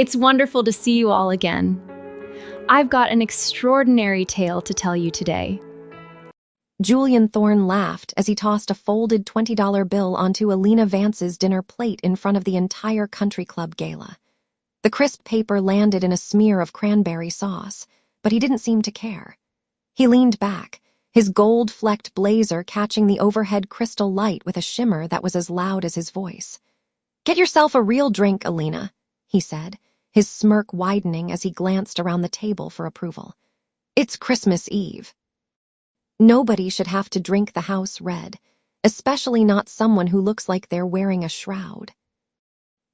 It's wonderful to see you all again. I've got an extraordinary tale to tell you today. Julian Thorne laughed as he tossed a folded $20 bill onto Elena Vance's dinner plate in front of the entire country club gala. The crisp paper landed in a smear of cranberry sauce, but he didn't seem to care. He leaned back, his gold-flecked blazer catching the overhead crystal light with a shimmer that was as loud as his voice. "Get yourself a real drink, Elena," he said, his smirk widening as he glanced around the table for approval. "It's Christmas Eve." Nobody should have to drink the house red, especially not someone who looks like they're wearing a shroud.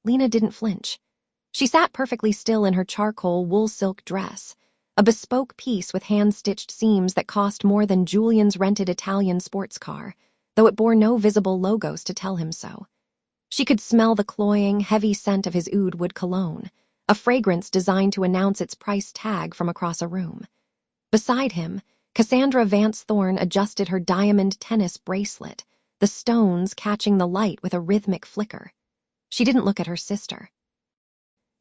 Lena didn't flinch. She sat perfectly still in her charcoal wool silk dress, a bespoke piece with hand-stitched seams that cost more than Julian's rented Italian sports car, though it bore no visible logos to tell him so. She could smell the cloying, heavy scent of his oud wood cologne, a fragrance designed to announce its price tag from across a room. Beside him, Cassandra Vance Thorne adjusted her diamond tennis bracelet, the stones catching the light with a rhythmic flicker. She didn't look at her sister.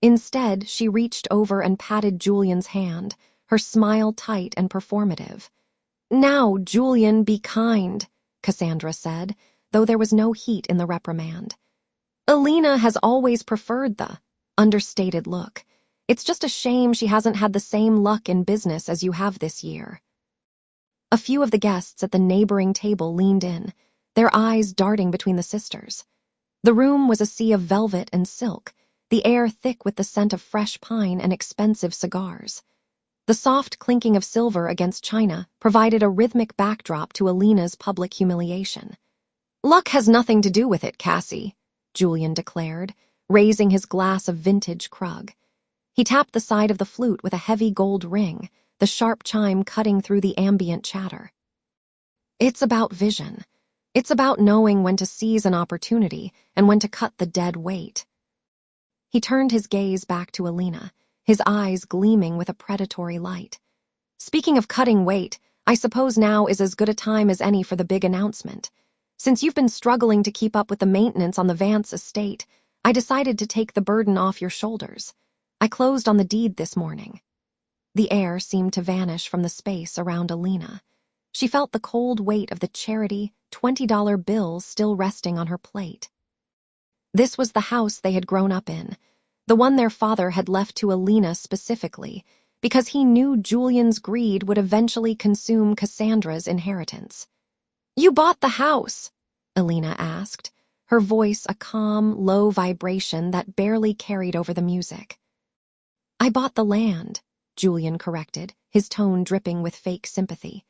Instead, she reached over and patted Julian's hand, her smile tight and performative. "Now, Julian, be kind," Cassandra said, though there was no heat in the reprimand. "Elena has always preferred the understated look. It's just a shame she hasn't had the same luck in business as you have this year." A few of the guests at the neighboring table leaned in, their eyes darting between the sisters. The room was a sea of velvet and silk, the air thick with the scent of fresh pine and expensive cigars. The soft clinking of silver against china provided a rhythmic backdrop to Elena's public humiliation. "Luck has nothing to do with it, Cassie," Julian declared, raising his glass of vintage Krug. He tapped the side of the flute with a heavy gold ring, the sharp chime cutting through the ambient chatter. "It's about vision. It's about knowing when to seize an opportunity and when to cut the dead weight." He turned his gaze back to Elena, his eyes gleaming with a predatory light. "Speaking of cutting weight, I suppose now is as good a time as any for the big announcement. Since you've been struggling to keep up with the maintenance on the Vance estate, I decided to take the burden off your shoulders. I closed on the deed this morning." The air seemed to vanish from the space around Elena. She felt the cold weight of the charity $20 bill still resting on her plate. This was the house they had grown up in, the one their father had left to Elena specifically, because he knew Julian's greed would eventually consume Cassandra's inheritance. "You bought the house?" Elena asked, her voice a calm, low vibration that barely carried over the music. "I bought the land," Julian corrected, his tone dripping with fake sympathy.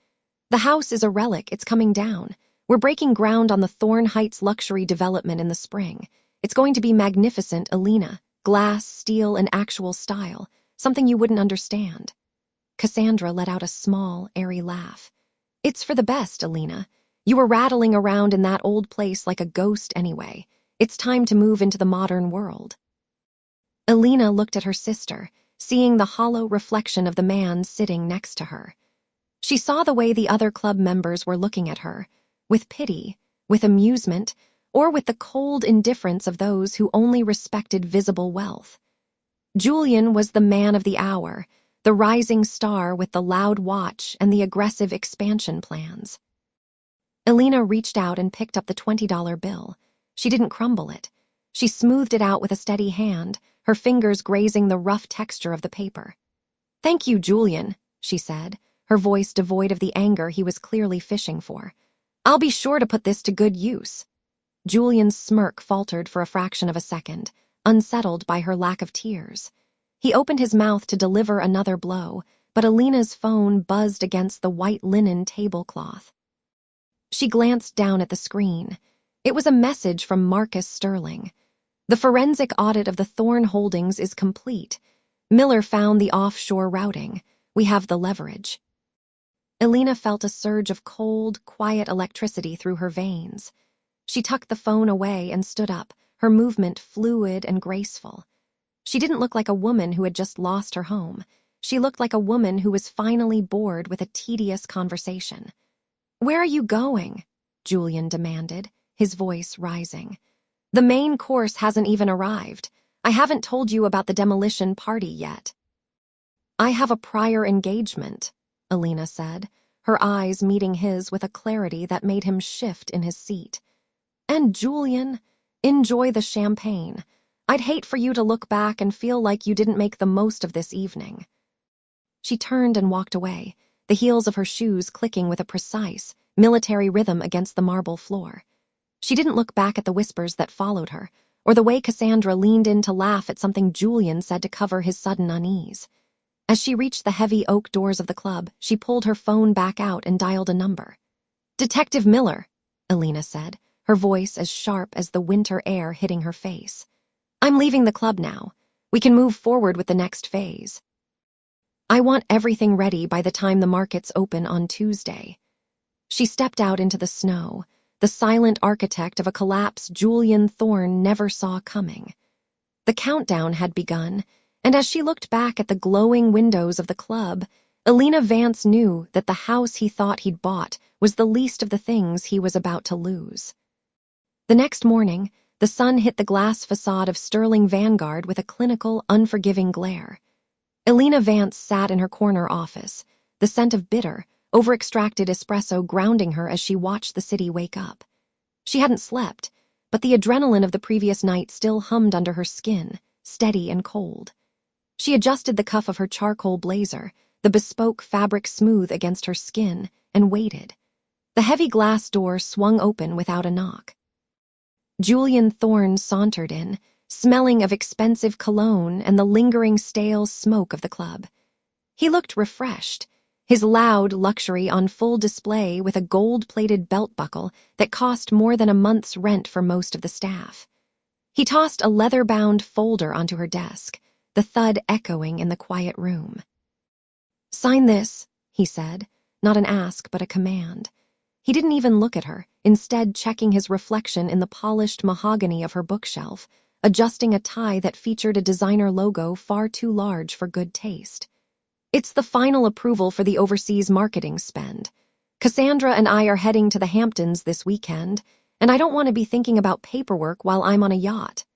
"The house is a relic, it's coming down. We're breaking ground on the Thorne Heights luxury development in the spring. It's going to be magnificent, Elena. Glass, steel, and actual style. Something you wouldn't understand." Cassandra let out a small, airy laugh. "It's for the best, Elena. You were rattling around in that old place like a ghost anyway. It's time to move into the modern world." Elena looked at her sister, seeing the hollow reflection of the man sitting next to her. She saw the way the other club members were looking at her, with pity, with amusement, or with the cold indifference of those who only respected visible wealth. Julian was the man of the hour, the rising star with the loud watch and the aggressive expansion plans. Elena reached out and picked up the $20 bill. She didn't crumble it. She smoothed it out with a steady hand, her fingers grazing the rough texture of the paper. "Thank you, Julian," she said, her voice devoid of the anger he was clearly fishing for. "I'll be sure to put this to good use." Julian's smirk faltered for a fraction of a second, unsettled by her lack of tears. He opened his mouth to deliver another blow, but Elena's phone buzzed against the white linen tablecloth. She glanced down at the screen. It was a message from Marcus Sterling. "The forensic audit of the Thorne holdings is complete. Miller found the offshore routing. We have the leverage." Elena felt a surge of cold, quiet electricity through her veins. She tucked the phone away and stood up, her movement fluid and graceful. She didn't look like a woman who had just lost her home. She looked like a woman who was finally bored with a tedious conversation. "Where are you going?" Julian demanded, his voice rising. "The main course hasn't even arrived. I haven't told you about the demolition party yet." "I have a prior engagement," Elena said, her eyes meeting his with a clarity that made him shift in his seat. "And Julian, enjoy the champagne. I'd hate for you to look back and feel like you didn't make the most of this evening." She turned and walked away, the heels of her shoes clicking with a precise, military rhythm against the marble floor. She didn't look back at the whispers that followed her, or the way Cassandra leaned in to laugh at something Julian said to cover his sudden unease. As she reached the heavy oak doors of the club, she pulled her phone back out and dialed a number. "Detective Miller," Elena said, her voice as sharp as the winter air hitting her face. "I'm leaving the club now. We can move forward with the next phase. I want everything ready by the time the markets open on Tuesday." She stepped out into the snow, the silent architect of a collapse Julian Thorne never saw coming. The countdown had begun, and as she looked back at the glowing windows of the club, Elena Vance knew that the house he thought he'd bought was the least of the things he was about to lose. The next morning, the sun hit the glass facade of Sterling Vanguard with a clinical, unforgiving glare. Elena Vance sat in her corner office, the scent of bitter, over-extracted espresso grounding her as she watched the city wake up. She hadn't slept, but the adrenaline of the previous night still hummed under her skin, steady and cold. She adjusted the cuff of her charcoal blazer, the bespoke fabric smooth against her skin, and waited. The heavy glass door swung open without a knock. Julian Thorne sauntered in, smelling of expensive cologne and the lingering stale smoke of the club. He looked refreshed, his loud luxury on full display with a gold-plated belt buckle that cost more than a month's rent for most of the staff. He tossed a leather-bound folder onto her desk, the thud echoing in the quiet room. "Sign this," he said, not an ask but a command. He didn't even look at her, instead checking his reflection in the polished mahogany of her bookshelf, adjusting a tie that featured a designer logo far too large for good taste. "It's the final approval for the overseas marketing spend. Cassandra and I are heading to the Hamptons this weekend, and I don't want to be thinking about paperwork while I'm on a yacht."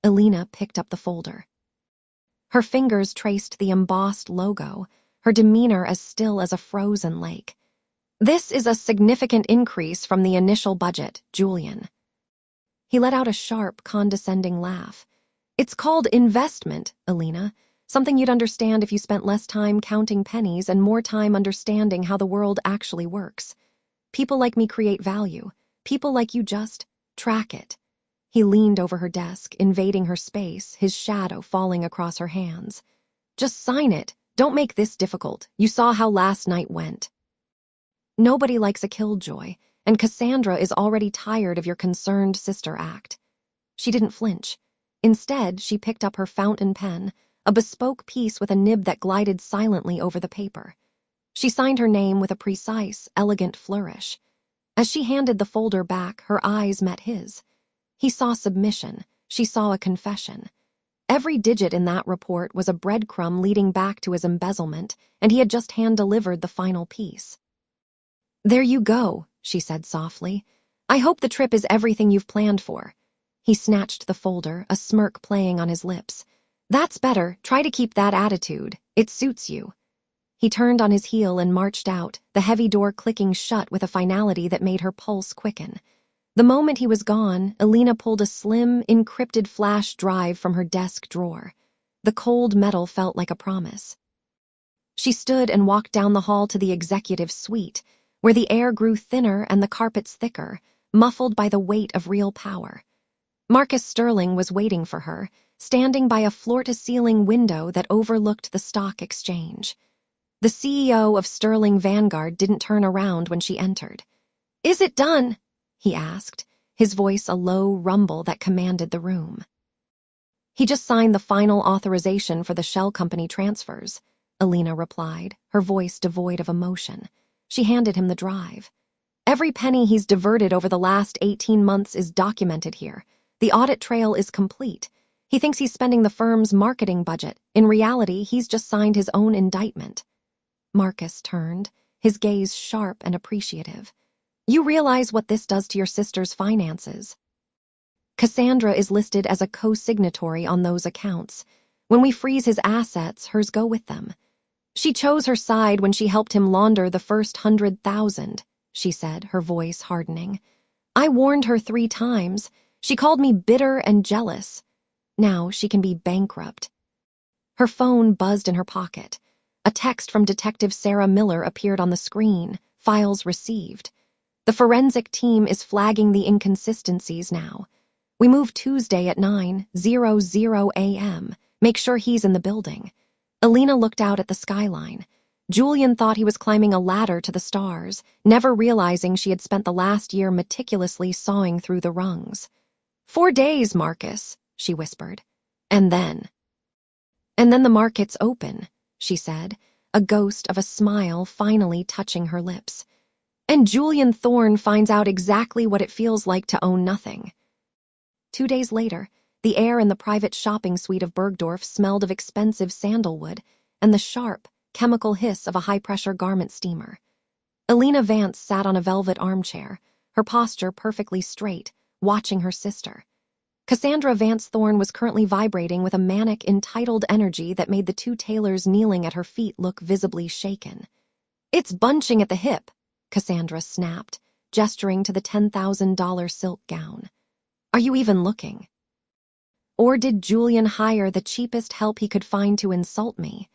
Elena picked up the folder. Her fingers traced the embossed logo, her demeanor as still as a frozen lake. "This is a significant increase from the initial budget, Julian." He let out a sharp, condescending laugh. "It's called investment, Elena. Something you'd understand if you spent less time counting pennies and more time understanding how the world actually works. People like me create value. People like you just track it." He leaned over her desk, invading her space, his shadow falling across her hands. "Just sign it. Don't make this difficult. You saw how last night went. Nobody likes a killjoy, and Cassandra is already tired of your concerned sister act." She didn't flinch. Instead, she picked up her fountain pen, a bespoke piece with a nib that glided silently over the paper. She signed her name with a precise, elegant flourish. As she handed the folder back, her eyes met his. He saw submission. She saw a confession. Every digit in that report was a breadcrumb leading back to his embezzlement, and he had just hand-delivered the final piece. "There you go," she said softly. "I hope the trip is everything you've planned for." He snatched the folder, a smirk playing on his lips. "That's better. Try to keep that attitude. It suits you." He turned on his heel and marched out, the heavy door clicking shut with a finality that made her pulse quicken. The moment he was gone, Elena pulled a slim, encrypted flash drive from her desk drawer. The cold metal felt like a promise. She stood and walked down the hall to the executive suite, where the air grew thinner and the carpets thicker, muffled by the weight of real power. Marcus Sterling was waiting for her, standing by a floor-to-ceiling window that overlooked the stock exchange. The CEO of Sterling Vanguard didn't turn around when she entered. "Is it done?" he asked, his voice a low rumble that commanded the room. "He just signed the final authorization for the shell company transfers," Elena replied, her voice devoid of emotion. She handed him the drive. "Every penny he's diverted over the last 18 months is documented here. The audit trail is complete. He thinks he's spending the firm's marketing budget. In reality, he's just signed his own indictment." Marcus turned, his gaze sharp and appreciative. "You realize what this does to your sister's finances?" Cassandra is listed as a co-signatory on those accounts. When we freeze his assets, hers go with them. She chose her side when she helped him launder the first 100,000, she said, her voice hardening. I warned her 3 times. She called me bitter and jealous. Now she can be bankrupt. Her phone buzzed in her pocket. A text from Detective Sarah Miller appeared on the screen. Files received. The forensic team is flagging the inconsistencies now. We move Tuesday at 9:00 a.m. Make sure he's in the building. Elena looked out at the skyline. Julian thought he was climbing a ladder to the stars, never realizing she had spent the last year meticulously sawing through the rungs. 4 days, Marcus, she whispered. And then the markets open, she said, a ghost of a smile finally touching her lips. And Julian Thorne finds out exactly what it feels like to own nothing. 2 days later, the air in the private shopping suite of Bergdorf smelled of expensive sandalwood and the sharp, chemical hiss of a high-pressure garment steamer. Elena Vance sat on a velvet armchair, her posture perfectly straight, watching her sister. Cassandra Vance Thorne was currently vibrating with a manic, entitled energy that made the 2 tailors kneeling at her feet look visibly shaken. It's bunching at the hip, Cassandra snapped, gesturing to the $10,000 silk gown. Are you even looking? Or did Julian hire the cheapest help he could find to insult me?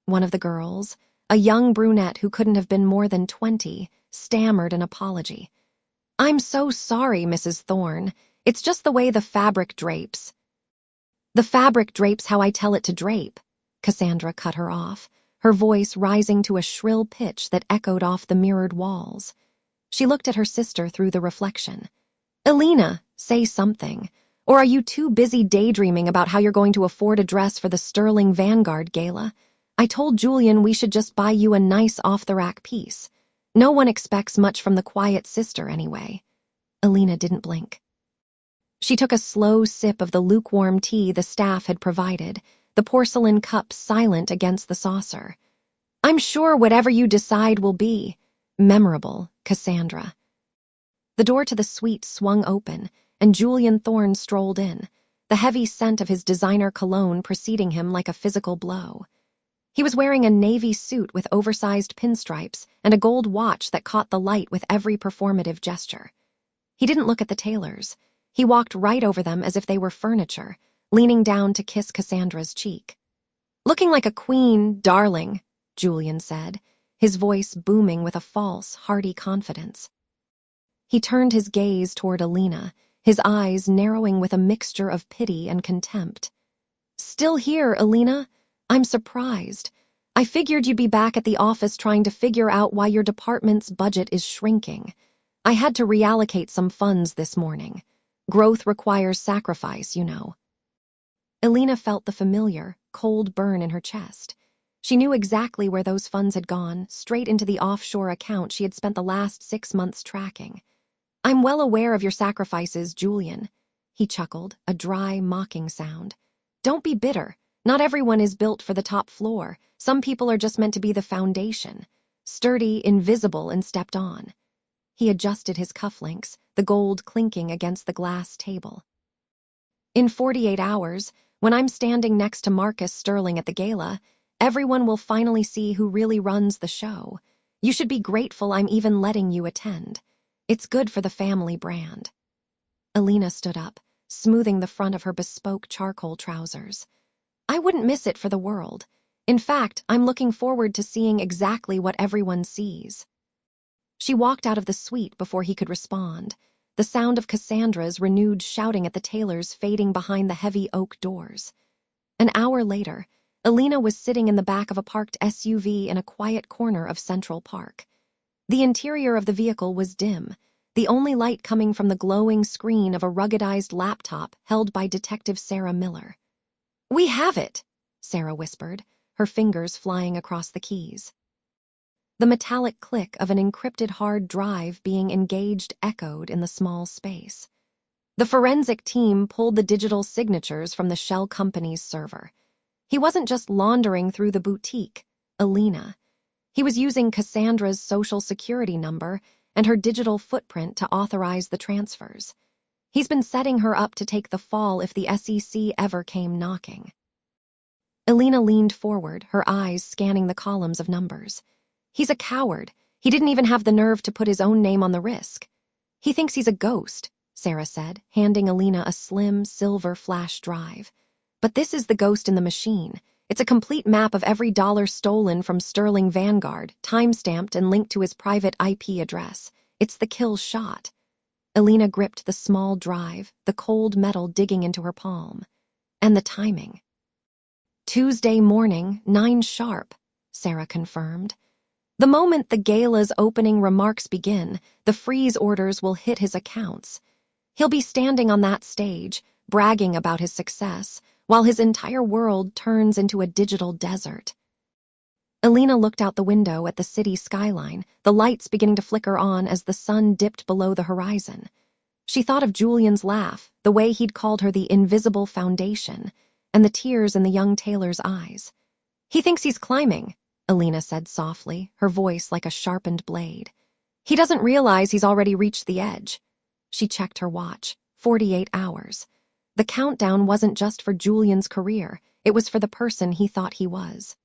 One of the girls, a young brunette who couldn't have been more than 20, stammered an apology. I'm so sorry, Mrs. Thorne. It's just the way the fabric drapes. The fabric drapes how I tell it to drape, Cassandra cut her off, her voice rising to a shrill pitch that echoed off the mirrored walls. She looked at her sister through the reflection. Elena, say something. Or are you too busy daydreaming about how you're going to afford a dress for the Sterling Vanguard Gala? I told Julian we should just buy you a nice off-the-rack piece. No one expects much from the quiet sister anyway. Elena didn't blink. She took a slow sip of the lukewarm tea the staff had provided, the porcelain cup silent against the saucer. I'm sure whatever you decide will be memorable, Cassandra. The door to the suite swung open, and Julian Thorne strolled in, the heavy scent of his designer cologne preceding him like a physical blow. He was wearing a navy suit with oversized pinstripes and a gold watch that caught the light with every performative gesture. He didn't look at the tailors. He walked right over them as if they were furniture, leaning down to kiss Cassandra's cheek. Looking like a queen, darling, Julian said, his voice booming with a false, hearty confidence. He turned his gaze toward Elena, his eyes narrowing with a mixture of pity and contempt. Still here, Elena? I'm surprised. I figured you'd be back at the office trying to figure out why your department's budget is shrinking. I had to reallocate some funds this morning. Growth requires sacrifice, you know. Elena felt the familiar, cold burn in her chest. She knew exactly where those funds had gone, straight into the offshore account she had spent the last 6 months tracking. I'm well aware of your sacrifices, Julian. He chuckled, a dry, mocking sound. Don't be bitter. Not everyone is built for the top floor. Some people are just meant to be the foundation. Sturdy, invisible, and stepped on. He adjusted his cufflinks, the gold clinking against the glass table. In 48 hours, when I'm standing next to Marcus Sterling at the gala, everyone will finally see who really runs the show. You should be grateful I'm even letting you attend. It's good for the family brand. Elena stood up, smoothing the front of her bespoke charcoal trousers. I wouldn't miss it for the world. In fact, I'm looking forward to seeing exactly what everyone sees. She walked out of the suite before he could respond, the sound of Cassandra's renewed shouting at the tailors fading behind the heavy oak doors. An hour later, Elena was sitting in the back of a parked SUV in a quiet corner of Central Park. The interior of the vehicle was dim, the only light coming from the glowing screen of a ruggedized laptop held by Detective Sarah Miller. We have it, Sarah whispered, her fingers flying across the keys. The metallic click of an encrypted hard drive being engaged echoed in the small space. The forensic team pulled the digital signatures from the shell company's server. He wasn't just laundering through the boutique, Elena. He was using Cassandra's social security number and her digital footprint to authorize the transfers. He's been setting her up to take the fall if the SEC ever came knocking. Elena leaned forward, her eyes scanning the columns of numbers. He's a coward. He didn't even have the nerve to put his own name on the risk. He thinks he's a ghost, Sarah said, handing Elena a slim, silver flash drive. But this is the ghost in the machine. It's a complete map of every dollar stolen from Sterling Vanguard, time-stamped and linked to his private IP address. It's the kill shot. Elena gripped the small drive, the cold metal digging into her palm. And the timing. Tuesday morning, 9 sharp, Sarah confirmed. The moment the gala's opening remarks begin, the freeze orders will hit his accounts. He'll be standing on that stage, bragging about his success, while his entire world turns into a digital desert. Elena looked out the window at the city skyline, the lights beginning to flicker on as the sun dipped below the horizon. She thought of Julian's laugh, the way he'd called her the invisible foundation, and the tears in the young tailor's eyes. He thinks he's climbing, Elena said softly, her voice like a sharpened blade. He doesn't realize he's already reached the edge. She checked her watch. 48 hours. The countdown wasn't just for Julian's career, it was for the person he thought he was.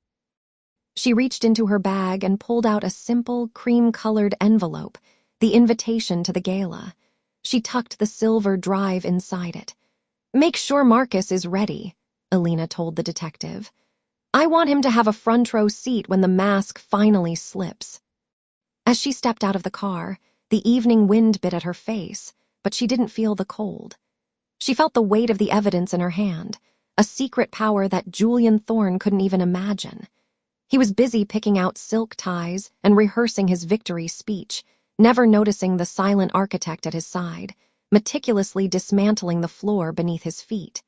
She reached into her bag and pulled out a simple, cream-colored envelope, the invitation to the gala. She tucked the silver drive inside it. "Make sure Marcus is ready," Elena told the detective. "I want him to have a front-row seat when the mask finally slips." As she stepped out of the car, the evening wind bit at her face, but she didn't feel the cold. She felt the weight of the evidence in her hand, a secret power that Julian Thorne couldn't even imagine. He was busy picking out silk ties and rehearsing his victory speech, never noticing the silent architect at his side, meticulously dismantling the floor beneath his feet.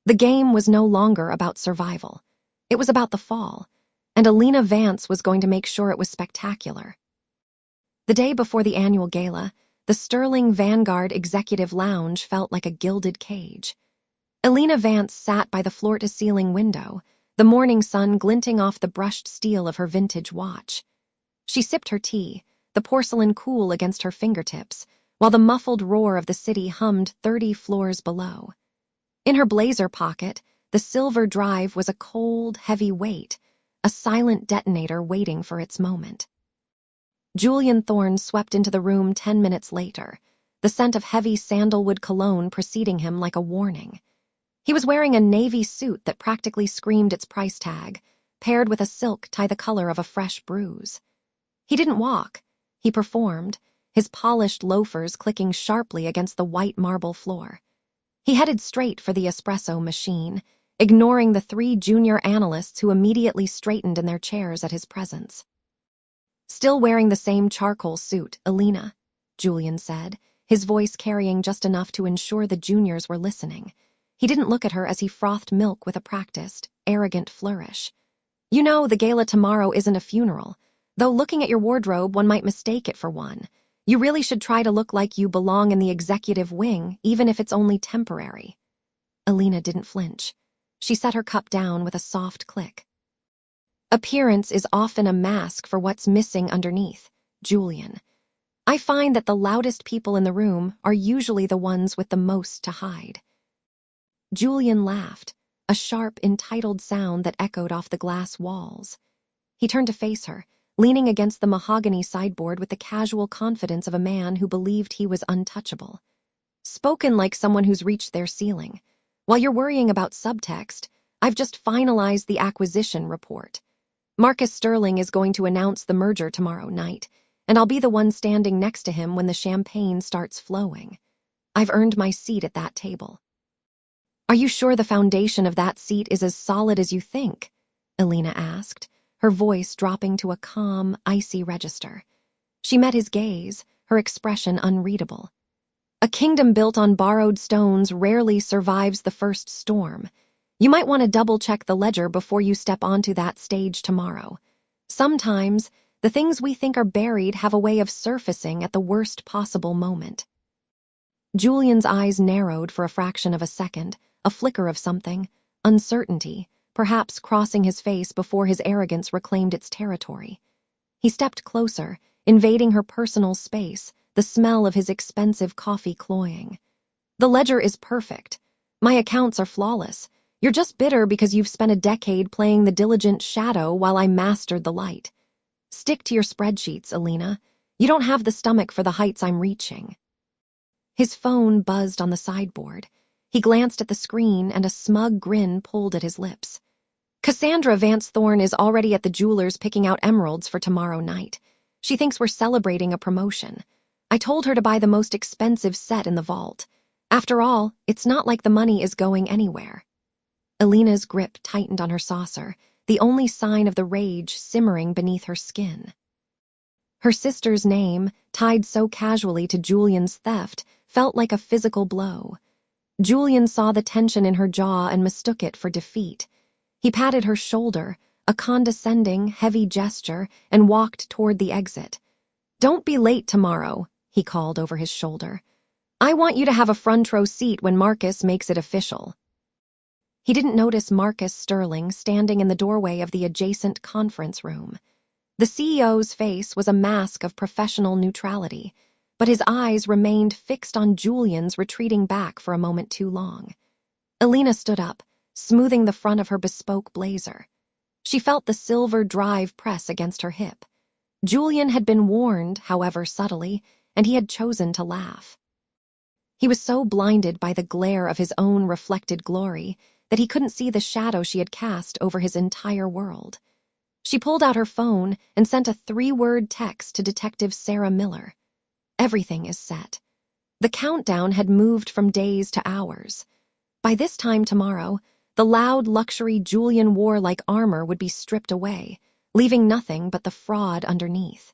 The game was no longer about survival. It was about the fall, and Elena Vance was going to make sure it was spectacular. The day before the annual gala, the Sterling Vanguard Executive Lounge felt like a gilded cage. Elena Vance sat by the floor-to-ceiling window, the morning sun glinting off the brushed steel of her vintage watch. She sipped her tea, the porcelain cool against her fingertips, while the muffled roar of the city hummed 30 floors below. In her blazer pocket, the silver drive was a cold, heavy weight, a silent detonator waiting for its moment. Julian Thorne swept into the room 10 minutes later, the scent of heavy sandalwood cologne preceding him like a warning. He was wearing a navy suit that practically screamed its price tag, paired with a silk tie the color of a fresh bruise. He didn't walk. He performed, his polished loafers clicking sharply against the white marble floor. He headed straight for the espresso machine, ignoring the 3 junior analysts who immediately straightened in their chairs at his presence. "Still wearing the same charcoal suit, Elena," Julian said, his voice carrying just enough to ensure the juniors were listening. He didn't look at her as he frothed milk with a practiced, arrogant flourish. "You know, the gala tomorrow isn't a funeral. Though looking at your wardrobe, one might mistake it for one. You really should try to look like you belong in the executive wing, even if it's only temporary." Elena didn't flinch. She set her cup down with a soft click. "Appearance is often a mask for what's missing underneath, Julian. I find that the loudest people in the room are usually the ones with the most to hide." Julian laughed, a sharp, entitled sound that echoed off the glass walls. He turned to face her, leaning against the mahogany sideboard with the casual confidence of a man who believed he was untouchable. "Spoken like someone who's reached their ceiling. While you're worrying about subtext, I've just finalized the acquisition report. Marcus Sterling is going to announce the merger tomorrow night, and I'll be the one standing next to him when the champagne starts flowing. I've earned my seat at that table." "Are you sure the foundation of that seat is as solid as you think?" Elena asked, her voice dropping to a calm, icy register. She met his gaze, her expression unreadable. "A kingdom built on borrowed stones rarely survives the first storm. You might want to double-check the ledger before you step onto that stage tomorrow. Sometimes, the things we think are buried have a way of surfacing at the worst possible moment." Julian's eyes narrowed for a fraction of a second, a flicker of something, uncertainty, perhaps crossing his face before his arrogance reclaimed its territory. He stepped closer, invading her personal space, the smell of his expensive coffee cloying. The ledger is perfect. My accounts are flawless. You're just bitter because you've spent a decade playing the diligent shadow while I mastered the light. Stick to your spreadsheets, Elena. You don't have the stomach for the heights I'm reaching." His phone buzzed on the sideboard. He glanced at the screen and a smug grin pulled at his lips. "Cassandra Vance Thorne is already at the jeweler's picking out emeralds for tomorrow night. She thinks we're celebrating a promotion. I told her to buy the most expensive set in the vault. After all, it's not like the money is going anywhere." Elena's grip tightened on her saucer, the only sign of the rage simmering beneath her skin. Her sister's name, tied so casually to Julian's theft, felt like a physical blow. Julian saw the tension in her jaw and mistook it for defeat. He patted her shoulder, a condescending, heavy gesture, and walked toward the exit. "Don't be late tomorrow," he called over his shoulder. "I want you to have a front row seat when Marcus makes it official." He didn't notice Marcus Sterling standing in the doorway of the adjacent conference room. The CEO's face was a mask of professional neutrality, but his eyes remained fixed on Julian's retreating back for a moment too long. Elena stood up, smoothing the front of her bespoke blazer. She felt the silver drive press against her hip. Julian had been warned, however subtly, and he had chosen to laugh. He was so blinded by the glare of his own reflected glory that he couldn't see the shadow she had cast over his entire world. She pulled out her phone and sent a 3-word text to Detective Sarah Miller. "Everything is set." The countdown had moved from days to hours. By this time tomorrow, the loud luxury Julian wore like armor would be stripped away, leaving nothing but the fraud underneath.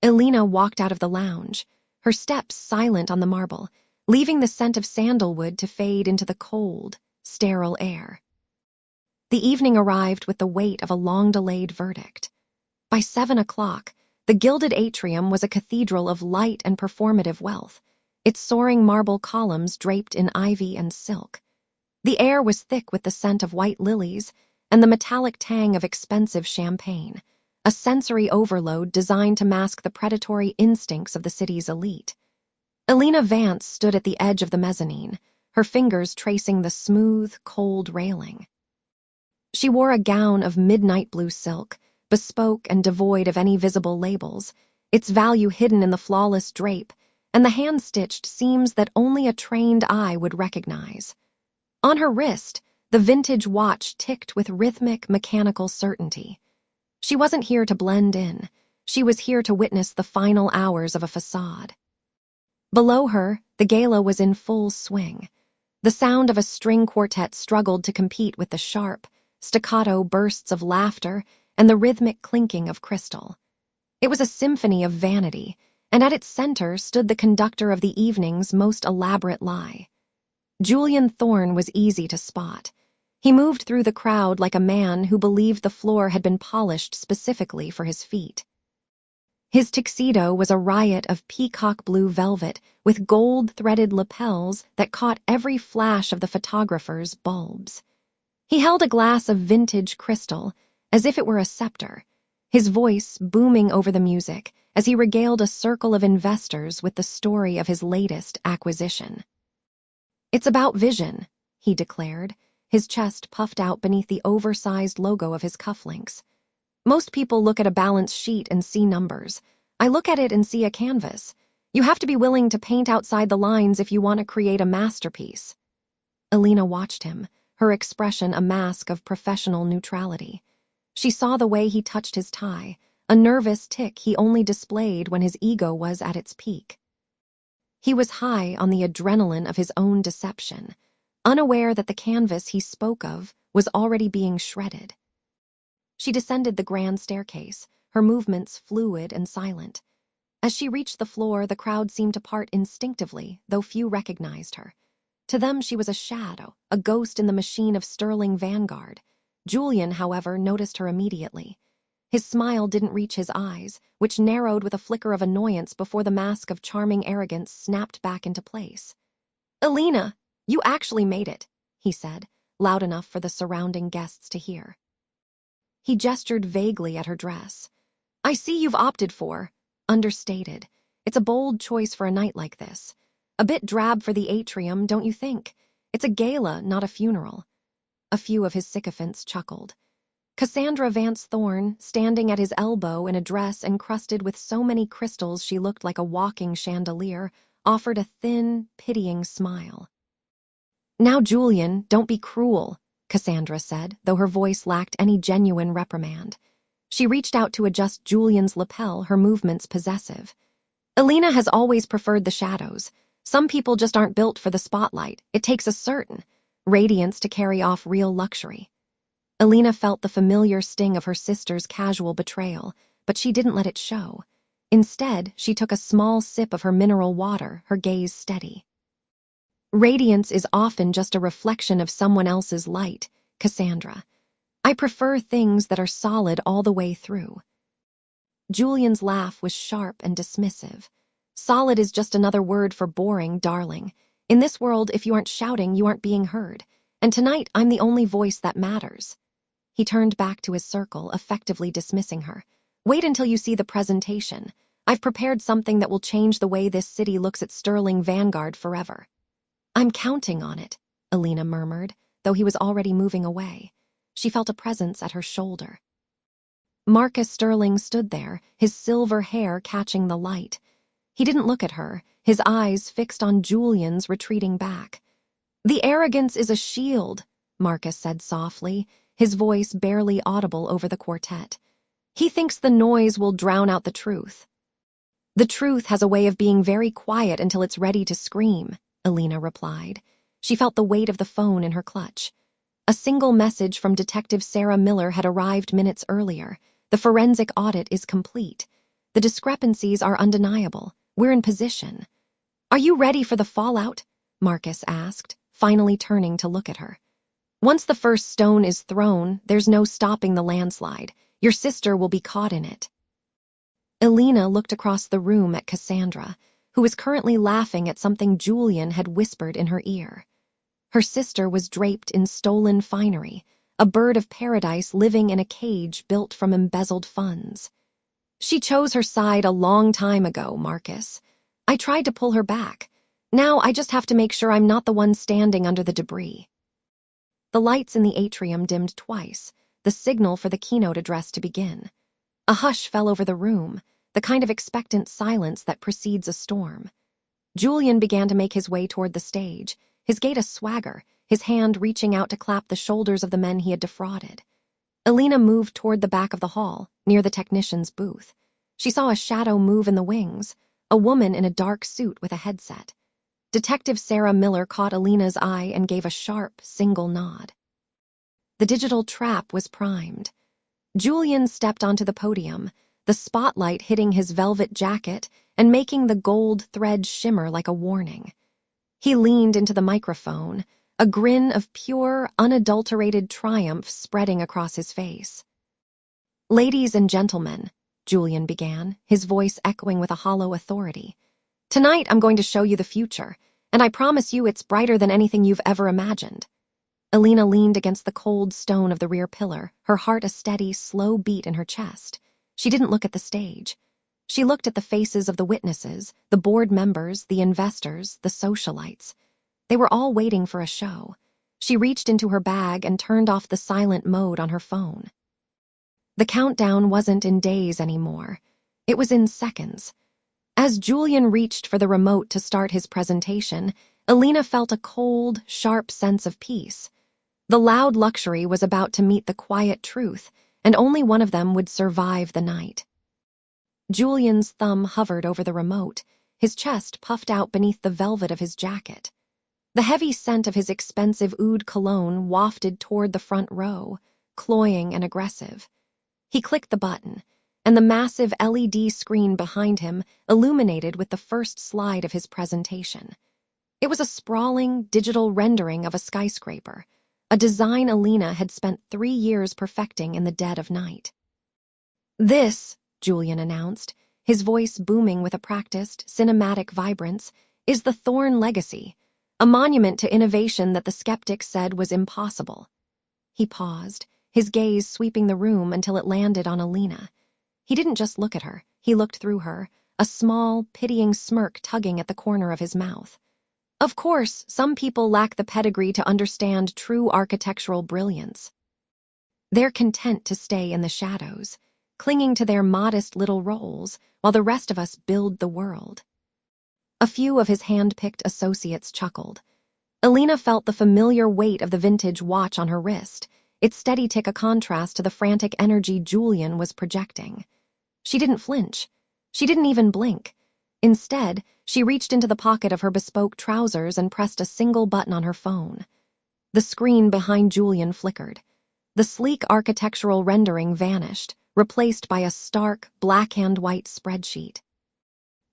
Elena walked out of the lounge, her steps silent on the marble, leaving the scent of sandalwood to fade into the cold, sterile air. The evening arrived with the weight of a long-delayed verdict. By 7 o'clock, the gilded atrium was a cathedral of light and performative wealth, its soaring marble columns draped in ivy and silk. The air was thick with the scent of white lilies and the metallic tang of expensive champagne, a sensory overload designed to mask the predatory instincts of the city's elite. Elena Vance stood at the edge of the mezzanine, her fingers tracing the smooth, cold railing. She wore a gown of midnight blue silk, bespoke and devoid of any visible labels, its value hidden in the flawless drape and the hand-stitched seams that only a trained eye would recognize. On her wrist, the vintage watch ticked with rhythmic, mechanical certainty. She wasn't here to blend in. She was here to witness the final hours of a facade. Below her, the gala was in full swing. The sound of a string quartet struggled to compete with the sharp, staccato bursts of laughter and the rhythmic clinking of crystal. It was a symphony of vanity, and at its center stood the conductor of the evening's most elaborate lie. Julian Thorne was easy to spot. He moved through the crowd like a man who believed the floor had been polished specifically for his feet. His tuxedo was a riot of peacock blue velvet with gold-threaded lapels that caught every flash of the photographer's bulbs. He held a glass of vintage crystal, as if it were a scepter, his voice booming over the music as he regaled a circle of investors with the story of his latest acquisition. "It's about vision," he declared, his chest puffed out beneath the oversized logo of his cufflinks. "Most people look at a balance sheet and see numbers. I look at it and see a canvas. You have to be willing to paint outside the lines if you want to create a masterpiece." Elena watched him, her expression a mask of professional neutrality. She saw the way he touched his tie, a nervous tic he only displayed when his ego was at its peak. He was high on the adrenaline of his own deception, unaware that the canvas he spoke of was already being shredded. She descended the grand staircase, her movements fluid and silent. As she reached the floor, the crowd seemed to part instinctively, though few recognized her. To them she was a shadow, a ghost in the machine of sterling vanguard. Julian, however, noticed her immediately. His smile didn't reach his eyes, which narrowed with a flicker of annoyance before the mask of charming arrogance snapped back into place. "Elena, you actually made it," he said, loud enough for the surrounding guests to hear. He gestured vaguely at her dress. "I see you've opted for understated. It's a bold choice for a night like this. A bit drab for the atrium, don't you think? It's a gala, not a funeral. A few of his sycophants chuckled. Cassandra Vance Thorne, standing at his elbow in a dress encrusted with so many crystals she looked like a walking chandelier, offered a thin, pitying smile. "Now, Julian, don't be cruel," Cassandra said, though her voice lacked any genuine reprimand. She reached out to adjust Julian's lapel, her movements possessive. "Elena has always preferred the shadows. Some people just aren't built for the spotlight. It takes a certain radiance to carry off real luxury." Elena felt the familiar sting of her sister's casual betrayal, but she didn't let it show. Instead, she took a small sip of her mineral water, her gaze steady. "Radiance is often just a reflection of someone else's light, Cassandra. I prefer things that are solid all the way through." Julian's laugh was sharp and dismissive. "Solid is just another word for boring, darling. In this world, if you aren't shouting, you aren't being heard. And tonight, I'm the only voice that matters." He turned back to his circle, effectively dismissing her. "Wait until you see the presentation. I've prepared something that will change the way this city looks at Sterling Vanguard forever." "I'm counting on it," Elena murmured, though he was already moving away. She felt a presence at her shoulder. Marcus Sterling stood there, his silver hair catching the light. He didn't look at her, his eyes fixed on Julian's retreating back. "The arrogance is a shield," Marcus said softly, his voice barely audible over the quartet. "He thinks the noise will drown out the truth." "The truth has a way of being very quiet until it's ready to scream," Elena replied. She felt the weight of the phone in her clutch. A single message from Detective Sarah Miller had arrived minutes earlier. "The forensic audit is complete. The discrepancies are undeniable. We're in position." "Are you ready for the fallout?" Marcus asked, finally turning to look at her. "Once the first stone is thrown, there's no stopping the landslide. Your sister will be caught in it." Elena looked across the room at Cassandra, who was currently laughing at something Julian had whispered in her ear. Her sister was draped in stolen finery, a bird of paradise living in a cage built from embezzled funds. "She chose her side a long time ago, Marcus. I tried to pull her back. Now I just have to make sure I'm not the one standing under the debris." The lights in the atrium dimmed twice, the signal for the keynote address to begin. A hush fell over the room, the kind of expectant silence that precedes a storm. Julian began to make his way toward the stage, his gait a swagger, his hand reaching out to clap the shoulders of the men he had defrauded. Elena moved toward the back of the hall, near the technician's booth. She saw a shadow move in the wings, a woman in a dark suit with a headset. Detective Sarah Miller caught Elena's eye and gave a sharp, single nod. The digital trap was primed. Julian stepped onto the podium, the spotlight hitting his velvet jacket and making the gold thread shimmer like a warning. He leaned into the microphone, a grin of pure, unadulterated triumph spreading across his face. "Ladies and gentlemen," Julian began, his voice echoing with a hollow authority, "tonight I'm going to show you the future, and I promise you it's brighter than anything you've ever imagined." Elena leaned against the cold stone of the rear pillar, her heart a steady, slow beat in her chest. She didn't look at the stage. She looked at the faces of the witnesses, the board members, the investors, the socialites. They were all waiting for a show. She reached into her bag and turned off the silent mode on her phone. The countdown wasn't in days anymore. It was in seconds. As Julian reached for the remote to start his presentation, Elena felt a cold, sharp sense of peace. The loud luxury was about to meet the quiet truth, and only one of them would survive the night. Julian's thumb hovered over the remote, his chest puffed out beneath the velvet of his jacket. The heavy scent of his expensive oud cologne wafted toward the front row, cloying and aggressive. He clicked the button, and the massive LED screen behind him illuminated with the first slide of his presentation. It was a sprawling, digital rendering of a skyscraper, a design Elena had spent 3 years perfecting in the dead of night. "This," Julian announced, his voice booming with a practiced, cinematic vibrance, "is the Thorne legacy, a monument to innovation that the skeptics said was impossible." He paused, his gaze sweeping the room until it landed on Elena. He didn't just look at her, he looked through her, a small, pitying smirk tugging at the corner of his mouth. Of course, some people lack the pedigree to understand true architectural brilliance. They're content to stay in the shadows, clinging to their modest little roles while the rest of us build the world. A few of his hand-picked associates chuckled. Elena felt the familiar weight of the vintage watch on her wrist, its steady tick a contrast to the frantic energy Julian was projecting. She didn't flinch. She didn't even blink. Instead, she reached into the pocket of her bespoke trousers and pressed a single button on her phone. The screen behind Julian flickered. The sleek architectural rendering vanished, replaced by a stark, black-and-white spreadsheet.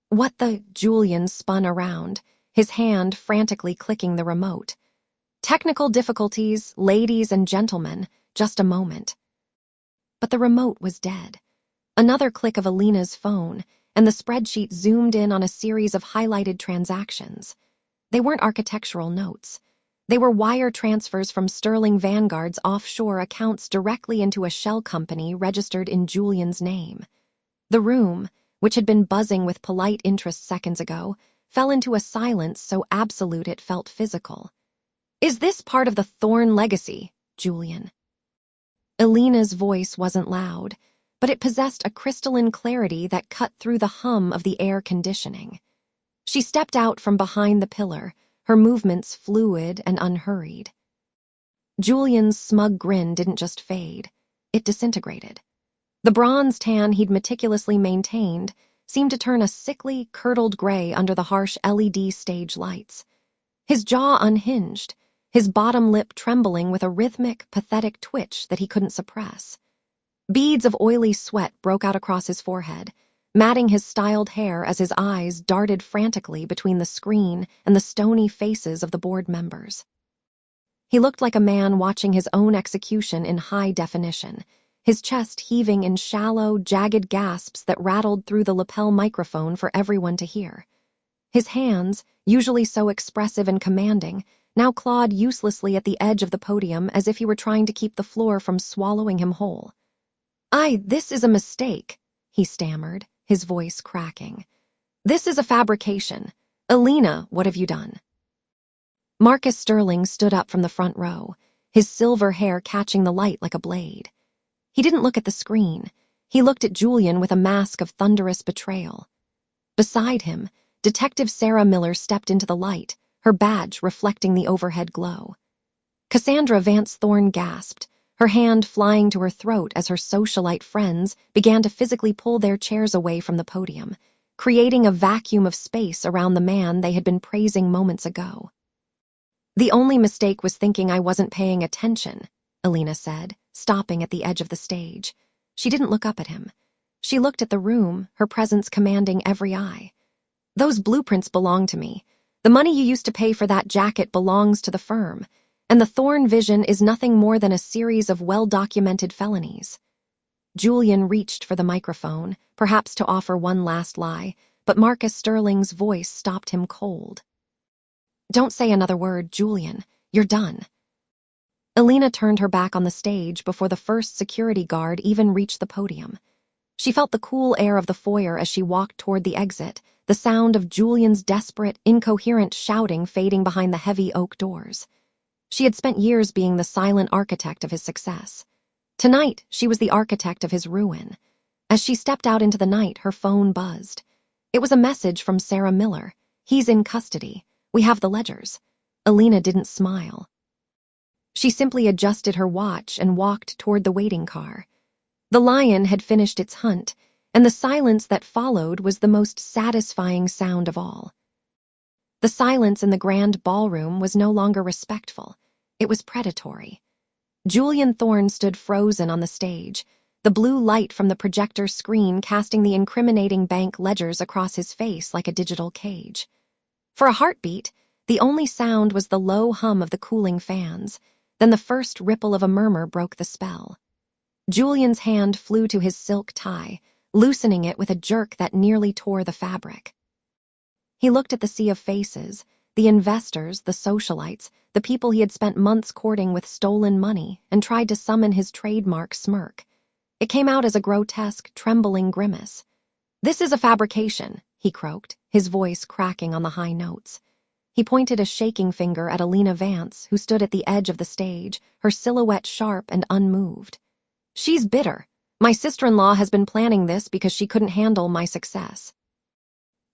What the? Julian spun around, his hand frantically clicking the remote. Technical difficulties, ladies and gentlemen, just a moment. But the remote was dead. Another click of Elena's phone, and the spreadsheet zoomed in on a series of highlighted transactions. They weren't architectural notes. They were wire transfers from Sterling Vanguard's offshore accounts directly into a shell company registered in Julian's name. The room, which had been buzzing with polite interest seconds ago, fell into a silence so absolute it felt physical. "Is this part of the Thorne legacy, Julian?" Elena's voice wasn't loud, but it possessed a crystalline clarity that cut through the hum of the air conditioning. She stepped out from behind the pillar, her movements fluid and unhurried. Julian's smug grin didn't just fade, it disintegrated. The bronze tan he'd meticulously maintained seemed to turn a sickly, curdled gray under the harsh LED stage lights. His jaw unhinged, his bottom lip trembling with a rhythmic, pathetic twitch that he couldn't suppress. Beads of oily sweat broke out across his forehead, matting his styled hair as his eyes darted frantically between the screen and the stony faces of the board members. He looked like a man watching his own execution in high definition, his chest heaving in shallow, jagged gasps that rattled through the lapel microphone for everyone to hear. His hands, usually so expressive and commanding, now clawed uselessly at the edge of the podium as if he were trying to keep the floor from swallowing him whole. This is a mistake," he stammered, his voice cracking. "This is a fabrication. Elena, what have you done?" Marcus Sterling stood up from the front row, his silver hair catching the light like a blade. He didn't look at the screen. He looked at Julian with a mask of thunderous betrayal. Beside him, Detective Sarah Miller stepped into the light, her badge reflecting the overhead glow. Cassandra Vance Thorne gasped, her hand flying to her throat as her socialite friends began to physically pull their chairs away from the podium, creating a vacuum of space around the man they had been praising moments ago. "The only mistake was thinking I wasn't paying attention," Elena said, stopping at the edge of the stage. She didn't look up at him. She looked at the room, her presence commanding every eye. "Those blueprints belong to me. The money you used to pay for that jacket belongs to the firm, and the Thorne vision is nothing more than a series of well-documented felonies." Julian reached for the microphone, perhaps to offer one last lie, but Marcus Sterling's voice stopped him cold. "Don't say another word, Julian. You're done." Elena turned her back on the stage before the first security guard even reached the podium. She felt the cool air of the foyer as she walked toward the exit, the sound of Julian's desperate, incoherent shouting fading behind the heavy oak doors. She had spent years being the silent architect of his success. Tonight, she was the architect of his ruin. As she stepped out into the night, her phone buzzed. It was a message from Sarah Miller. "He's in custody. We have the ledgers." Elena didn't smile. She simply adjusted her watch and walked toward the waiting car. The lion had finished its hunt, and the silence that followed was the most satisfying sound of all. The silence in the grand ballroom was no longer respectful. It was predatory. Julian Thorne stood frozen on the stage, the blue light from the projector screen casting the incriminating bank ledgers across his face like a digital cage. For a heartbeat, the only sound was the low hum of the cooling fans. Then the first ripple of a murmur broke the spell. Julian's hand flew to his silk tie, loosening it with a jerk that nearly tore the fabric. He looked at the sea of faces, the investors, the socialites, the people he had spent months courting with stolen money, and tried to summon his trademark smirk. It came out as a grotesque, trembling grimace. "This is a fabrication," he croaked, his voice cracking on the high notes. He pointed a shaking finger at Elena Vance, who stood at the edge of the stage, her silhouette sharp and unmoved. "She's bitter. My sister-in-law has been planning this because she couldn't handle my success.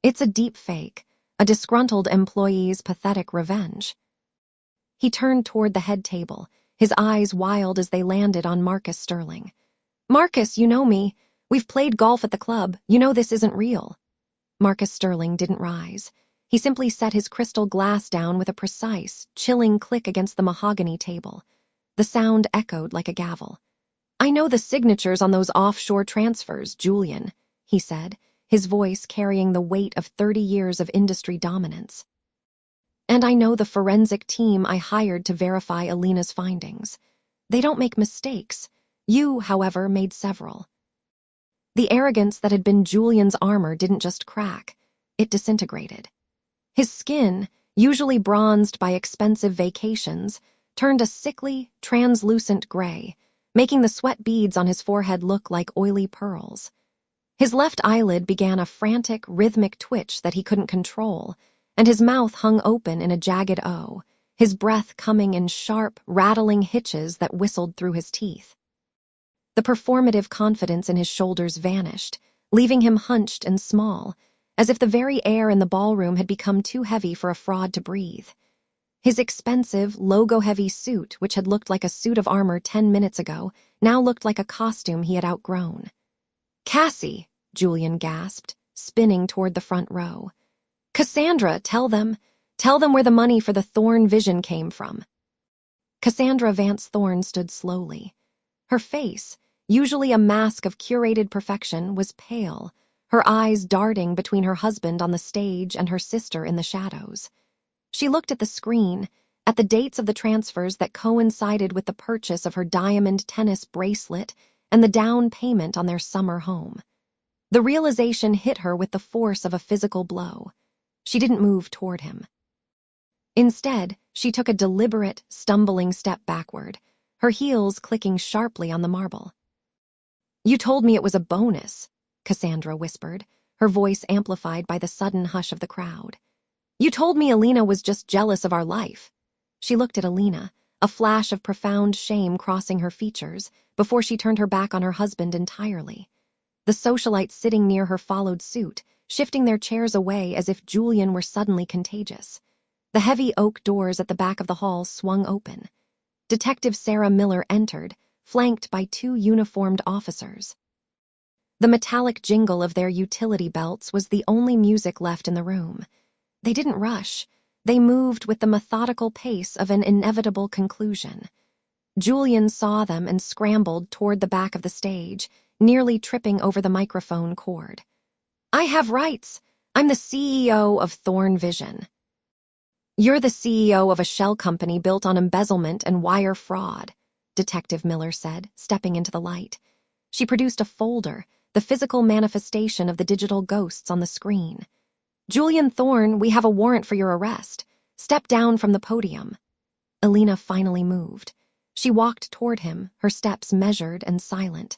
It's a deep fake, a disgruntled employee's pathetic revenge." He turned toward the head table, his eyes wild as they landed on Marcus Sterling. "Marcus, you know me. We've played golf at the club. You know this isn't real." Marcus Sterling didn't rise. He simply set his crystal glass down with a precise, chilling click against the mahogany table. The sound echoed like a gavel. "I know the signatures on those offshore transfers, Julian," he said, his voice carrying the weight of 30 years of industry dominance. "And I know the forensic team I hired to verify Elena's findings. They don't make mistakes. You, however, made several." The arrogance that had been Julian's armor didn't just crack, it disintegrated. His skin, usually bronzed by expensive vacations, turned a sickly, translucent gray, making the sweat beads on his forehead look like oily pearls. His left eyelid began a frantic, rhythmic twitch that he couldn't control, and his mouth hung open in a jagged O, his breath coming in sharp, rattling hitches that whistled through his teeth. The performative confidence in his shoulders vanished, leaving him hunched and small, as if the very air in the ballroom had become too heavy for a fraud to breathe. His expensive, logo-heavy suit, which had looked like a suit of armor 10 minutes ago, now looked like a costume he had outgrown. "Cassie," Julian gasped, spinning toward the front row. "Cassandra, tell them where the money for the Thorn vision came from." Cassandra Vance Thorn stood slowly. Her face, usually a mask of curated perfection, was pale, her eyes darting between her husband on the stage and her sister in the shadows. She looked at the screen, at the dates of the transfers that coincided with the purchase of her diamond tennis bracelet and the down payment on their summer home. The realization hit her with the force of a physical blow. She didn't move toward him. Instead, she took a deliberate, stumbling step backward, her heels clicking sharply on the marble. "You told me it was a bonus," Cassandra whispered, her voice amplified by the sudden hush of the crowd. "You told me Elena was just jealous of our life." She looked at Elena, a flash of profound shame crossing her features, before she turned her back on her husband entirely. The socialites sitting near her followed suit, shifting their chairs away as if Julian were suddenly contagious. The heavy oak doors at the back of the hall swung open. Detective Sarah Miller entered, flanked by 2 uniformed officers. The metallic jingle of their utility belts was the only music left in the room. They didn't rush. They moved with the methodical pace of an inevitable conclusion. Julian saw them and scrambled toward the back of the stage, nearly tripping over the microphone cord. "I have rights. I'm the CEO of Thorn Vision." "You're the CEO of a shell company built on embezzlement and wire fraud," Detective Miller said, stepping into the light. She produced a folder, the physical manifestation of the digital ghosts on the screen. "Julian Thorn, we have a warrant for your arrest. Step down from the podium." Elena finally moved. She walked toward him, her steps measured and silent.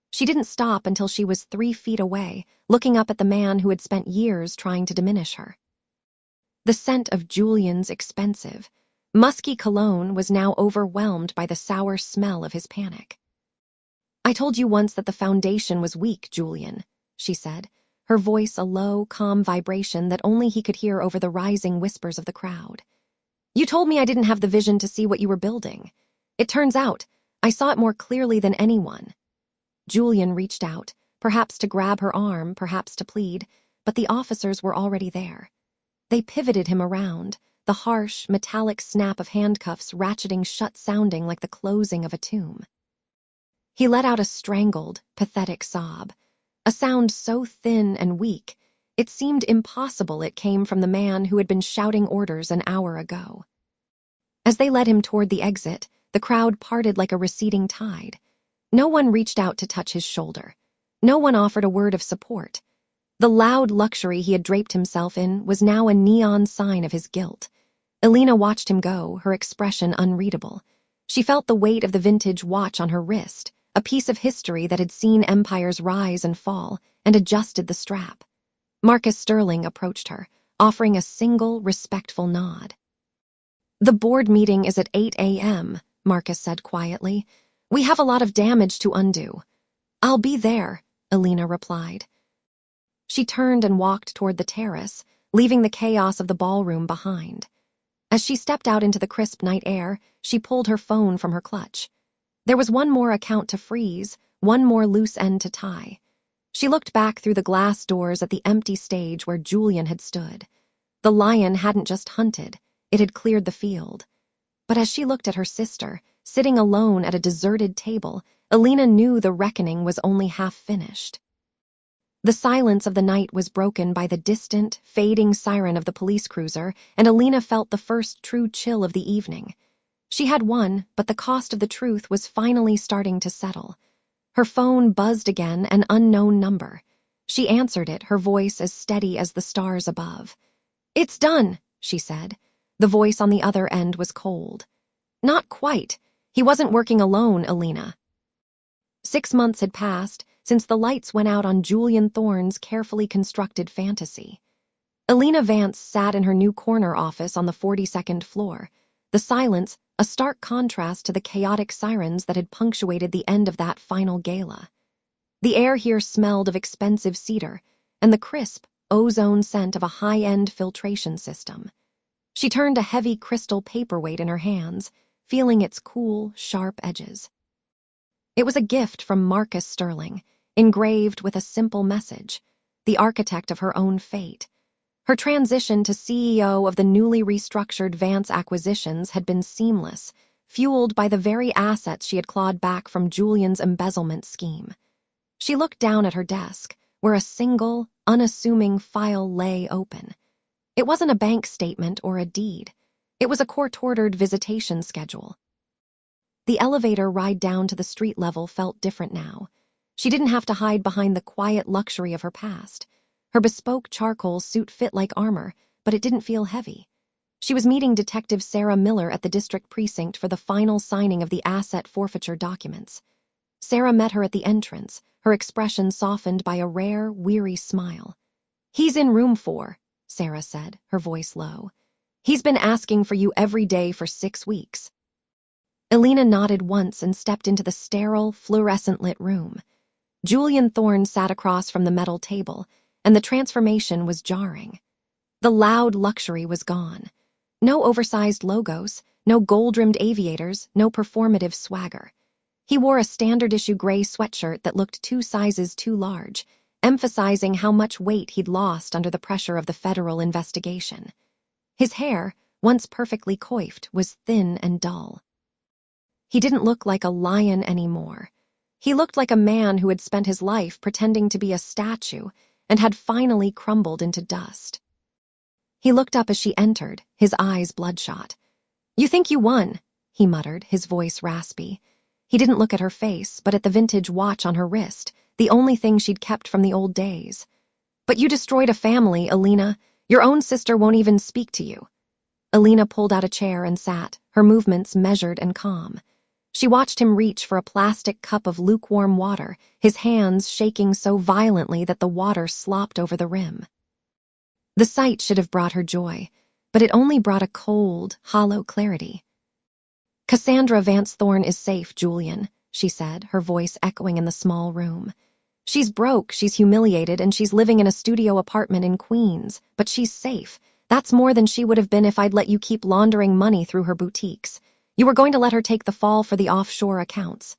She didn't stop until she was 3 feet away, looking up at the man who had spent years trying to diminish her. The scent of Julian's expensive, musky cologne was now overwhelmed by the sour smell of his panic. "I told you once that the foundation was weak, Julian," she said, her voice a low, calm vibration that only he could hear over the rising whispers of the crowd. "You told me I didn't have the vision to see what you were building. It turns out, I saw it more clearly than anyone." Julian reached out, perhaps to grab her arm, perhaps to plead, but the officers were already there. They pivoted him around, the harsh, metallic snap of handcuffs ratcheting shut, sounding like the closing of a tomb. He let out a strangled, pathetic sob, a sound so thin and weak, it seemed impossible it came from the man who had been shouting orders an hour ago. As they led him toward the exit, the crowd parted like a receding tide. No one reached out to touch his shoulder. No one offered a word of support. The loud luxury he had draped himself in was now a neon sign of his guilt. Elena watched him go, her expression unreadable. She felt the weight of the vintage watch on her wrist, a piece of history that had seen empires rise and fall, and adjusted the strap. Marcus Sterling approached her, offering a single, respectful nod. "The board meeting is at 8 a.m., Marcus said quietly. "We have a lot of damage to undo." "I'll be there," Elena replied. She turned and walked toward the terrace, leaving the chaos of the ballroom behind. As she stepped out into the crisp night air, she pulled her phone from her clutch. There was one more account to freeze, one more loose end to tie. She looked back through the glass doors at the empty stage where Julian had stood. The lion hadn't just hunted, it had cleared the field. But as she looked at her sister, sitting alone at a deserted table, Elena knew the reckoning was only half finished. The silence of the night was broken by the distant, fading siren of the police cruiser, and Elena felt the first true chill of the evening. She had won, but the cost of the truth was finally starting to settle. Her phone buzzed again, an unknown number. She answered it, her voice as steady as the stars above. "It's done," she said. The voice on the other end was cold. "Not quite. He wasn't working alone, Elena." 6 months had passed since the lights went out on Julian Thorne's carefully constructed fantasy. Elena Vance sat in her new corner office on the 42nd floor. The silence, a stark contrast to the chaotic sirens that had punctuated the end of that final gala. The air here smelled of expensive cedar and the crisp, ozone scent of a high-end filtration system. She turned a heavy crystal paperweight in her hands, feeling its cool, sharp edges. It was a gift from Marcus Sterling, engraved with a simple message, the architect of her own fate. Her transition to CEO of the newly restructured Vance Acquisitions had been seamless, fueled by the very assets she had clawed back from Julian's embezzlement scheme. She looked down at her desk, where a single, unassuming file lay open. It wasn't a bank statement or a deed. It was a court-ordered visitation schedule. The elevator ride down to the street level felt different now. She didn't have to hide behind the quiet luxury of her past. Her bespoke charcoal suit fit like armor, but it didn't feel heavy. She was meeting Detective Sarah Miller at the district precinct for the final signing of the asset forfeiture documents. Sarah met her at the entrance, her expression softened by a rare, weary smile. "He's in room 4, Sarah said, her voice low. "He's been asking for you every day for 6 weeks. Elena nodded once and stepped into the sterile, fluorescent-lit room. Julian Thorne sat across from the metal table, and the transformation was jarring. The loud luxury was gone. No oversized logos, no gold-rimmed aviators, no performative swagger. He wore a standard-issue gray sweatshirt that looked 2 sizes too large, emphasizing how much weight he'd lost under the pressure of the federal investigation. His hair, once perfectly coiffed, was thin and dull. He didn't look like a lion anymore. He looked like a man who had spent his life pretending to be a statue and had finally crumbled into dust. He looked up as she entered, his eyes bloodshot. "You think you won," he muttered, his voice raspy. He didn't look at her face, but at the vintage watch on her wrist, the only thing she'd kept from the old days. "But you destroyed a family, Elena. Your own sister won't even speak to you." Elena pulled out a chair and sat, her movements measured and calm. She watched him reach for a plastic cup of lukewarm water, his hands shaking so violently that the water slopped over the rim. The sight should have brought her joy, but it only brought a cold, hollow clarity. "Cassandra Vance Thorne is safe, Julian," she said, her voice echoing in the small room. "She's broke, she's humiliated, and she's living in a studio apartment in Queens, but she's safe. That's more than she would have been if I'd let you keep laundering money through her boutiques. You were going to let her take the fall for the offshore accounts."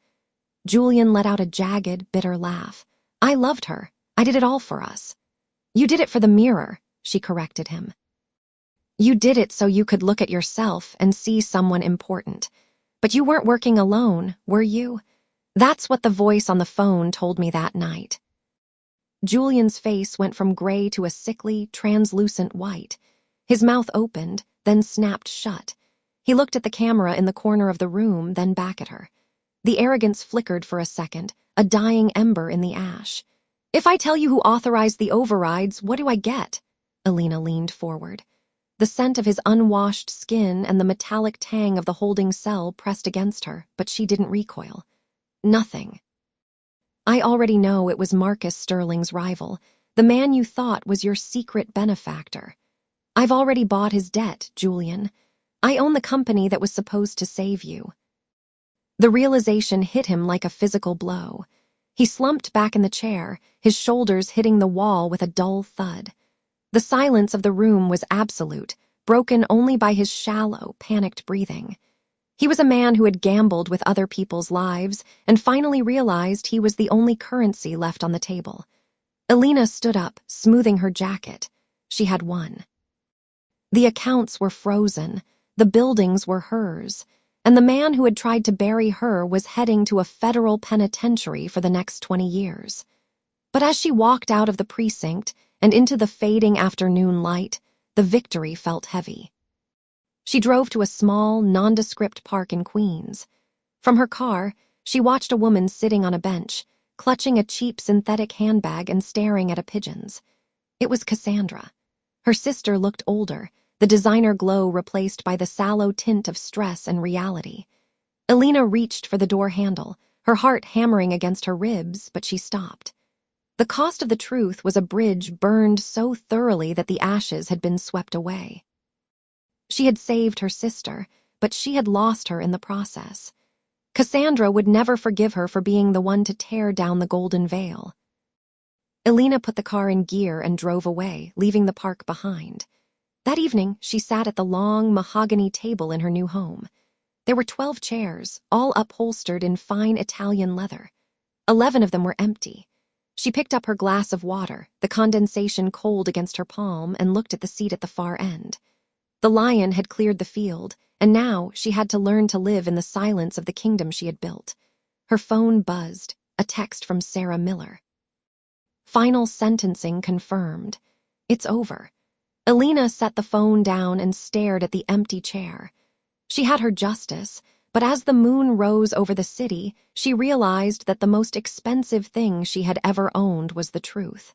Julian let out a jagged, bitter laugh. "I loved her. I did it all for us." "You did it for the mirror," she corrected him. "You did it so you could look at yourself and see someone important. But you weren't working alone, were you? That's what the voice on the phone told me that night." Julian's face went from gray to a sickly, translucent white. His mouth opened, then snapped shut. He looked at the camera in the corner of the room, then back at her. The arrogance flickered for a second, a dying ember in the ash. "If I tell you who authorized the overrides, what do I get?" Elena leaned forward. The scent of his unwashed skin and the metallic tang of the holding cell pressed against her, but she didn't recoil. "Nothing." "I already know it was Marcus Sterling's rival, the man you thought was your secret benefactor." I've already bought his debt, Julian. I own the company that was supposed to save you. The realization hit him like a physical blow. He slumped back in the chair, his shoulders hitting the wall with a dull thud. The silence of the room was absolute, broken only by his shallow, panicked breathing. He was a man who had gambled with other people's lives and finally realized he was the only currency left on the table. Elena stood up, smoothing her jacket. She had won. The accounts were frozen, the buildings were hers, and the man who had tried to bury her was heading to a federal penitentiary for the next 20 years. But as she walked out of the precinct and into the fading afternoon light, the victory felt heavy. She drove to a small, nondescript park in Queens. From her car, she watched a woman sitting on a bench, clutching a cheap synthetic handbag and staring at pigeons. It was Cassandra. Her sister looked older, the designer glow replaced by the sallow tint of stress and reality. Elena reached for the door handle, her heart hammering against her ribs, but she stopped. The cost of the truth was a bridge burned so thoroughly that the ashes had been swept away. She had saved her sister, but she had lost her in the process. Cassandra would never forgive her for being the one to tear down the golden veil. Elena put the car in gear and drove away, leaving the park behind. That evening, she sat at the long, mahogany table in her new home. There were 12 chairs, all upholstered in fine Italian leather. 11 of them were empty. She picked up her glass of water, the condensation cold against her palm, and looked at the seat at the far end. The lion had cleared the field, and now she had to learn to live in the silence of the kingdom she had built. Her phone buzzed, a text from Sarah Miller. Final sentencing confirmed. It's over. Elena set the phone down and stared at the empty chair. She had her justice, but as the moon rose over the city, she realized that the most expensive thing she had ever owned was the truth.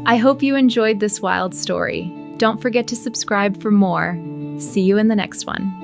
I hope you enjoyed this wild story. Don't forget to subscribe for more. See you in the next one.